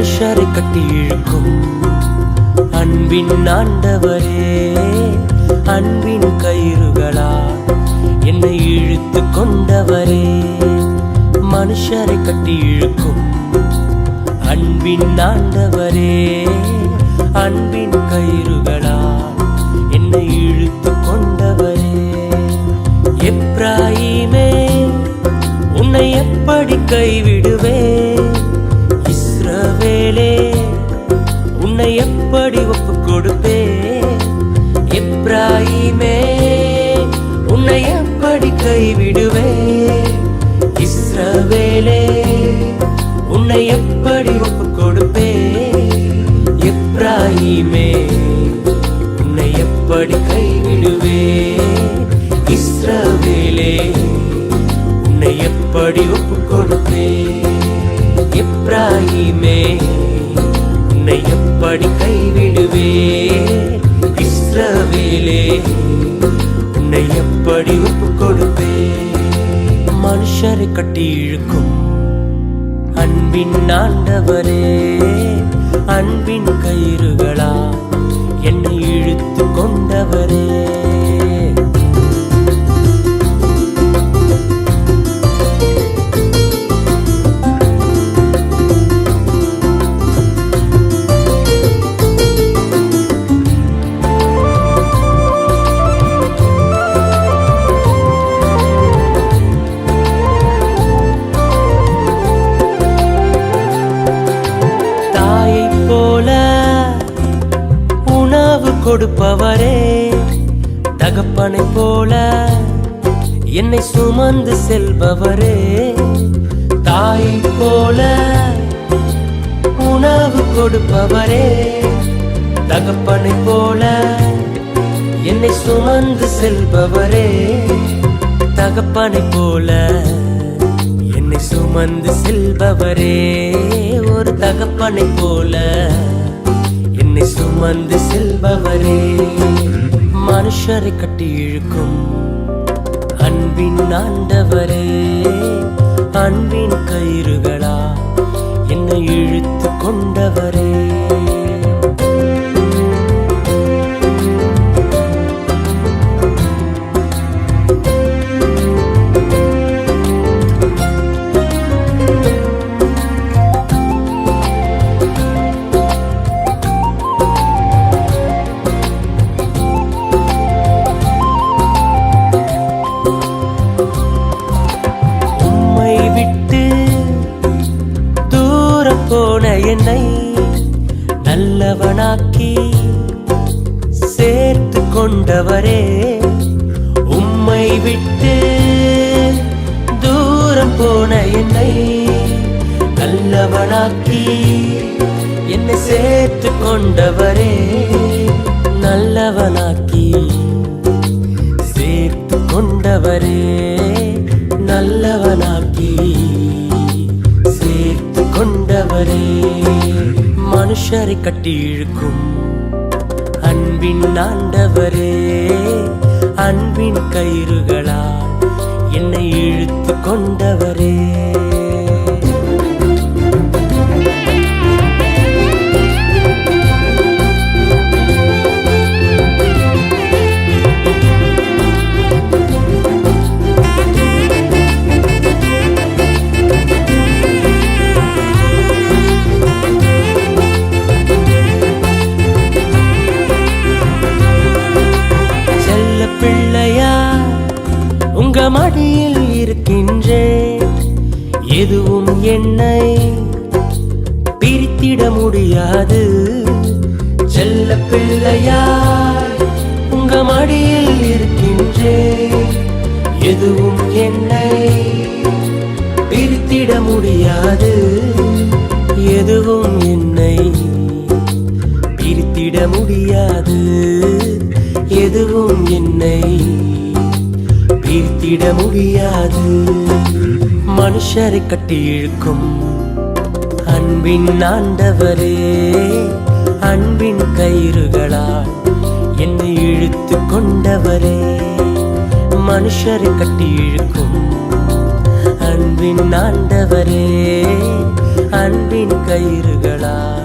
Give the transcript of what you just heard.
மனுஷரை கட்டி இழுக்கும் அன்பின் ஆண்டவரே, அன்பின் கயிறுகளா என்னை இழுத்து கொண்டவரே. மனுஷரை கட்டி இழுக்கும் அன்பின் ஆண்டவரே, அன்பின் கயிறுகளா என்னை இழுத்து கொண்டவரே. எப்ராயிமே உன்னை எப்படி கைவிடுவேன், இஸ்ரவேலே உன்னை எப்படி ஒப்பு கொடுப்பேன். எப்ராயிமே உன்னை எப்படி கைவிடுவேன், இஸ்ரவேலே உன்னை எப்படி ஒப்பு கொடுப்பேன். எப்ராயிமே உன்னை எப்படி கைவிடுவேன், இஸ்ரவேலே உன்னை எப்படி ஒப்பு கொடுப்பேன். எப்ராயிமே உன்னை எப்படி கைவிடுவேன், இஸ்ரவேலே உன்னை எப்படி ஒப்பு கொடுப்பேன். மனுஷரை கட்டி இழுக்கும் அன்பின் ஆண்டவரே, அன்பின் கயிறுகளா என்னை இழுத்து கொண்டவரே. கொடுப்பவரே, தகப்பனை போல என்னை சுமந்து செல்பவரே. தாயை போல உணவு கொடுப்பவரே, தகப்பனை போல என்னை சுமந்து செல்பவரே. தகப்பனை போல என்னை சுமந்து செல்பவரே, ஒரு தகப்பனை போல என்னை சுமந்து செல்பவரே. மனுஷரை கட்டி இழுக்கும் அன்பின் ஆண்டவரே, அன்பின் கயிறுகளா என்னை இழுத்து கொண்டவரே. என்னை நல்லவனாக்கி சேர்த்து கொண்டவரே, உம்மை விட்டு தூரம் போன என்னை நல்லவனாக்கி என்னை சேர்த்து கொண்டவரே. நல்லவனாக்கி சேர்த்து கொண்டவரே, நல்லவனாக்கி சேர்த்து கொண்டவரே. மனுஷரை கட்டி இழுக்கும் அன்பின் ஆண்டவரே, அன்பின் கயிறுகளா என்னை இழுத்து கொண்டவரே. உங்க மடியில் இருக்கின்றேன், எதுவும் என்னை பிரித்திட முடியாது. செல்ல பிள்ளையாய் உங்க மடியில் இருக்கின்றேன், எதுவும் என்னை பிரித்திட முடியாது. எதுவும் என்னை பிரித்திட முடியாது, எதுவும் என்னை பிரித்திட முடியாது. மனுஷரை கட்டி இழுக்கும் அன்பின் ஆண்டவரே, அன்பின் கயிறுகளால் என்னை இழுத்து கொண்டவரே. மனுஷரை கட்டி இழுக்கும் அன்பின் ஆண்டவரே அன்பின் கயிறுகளால்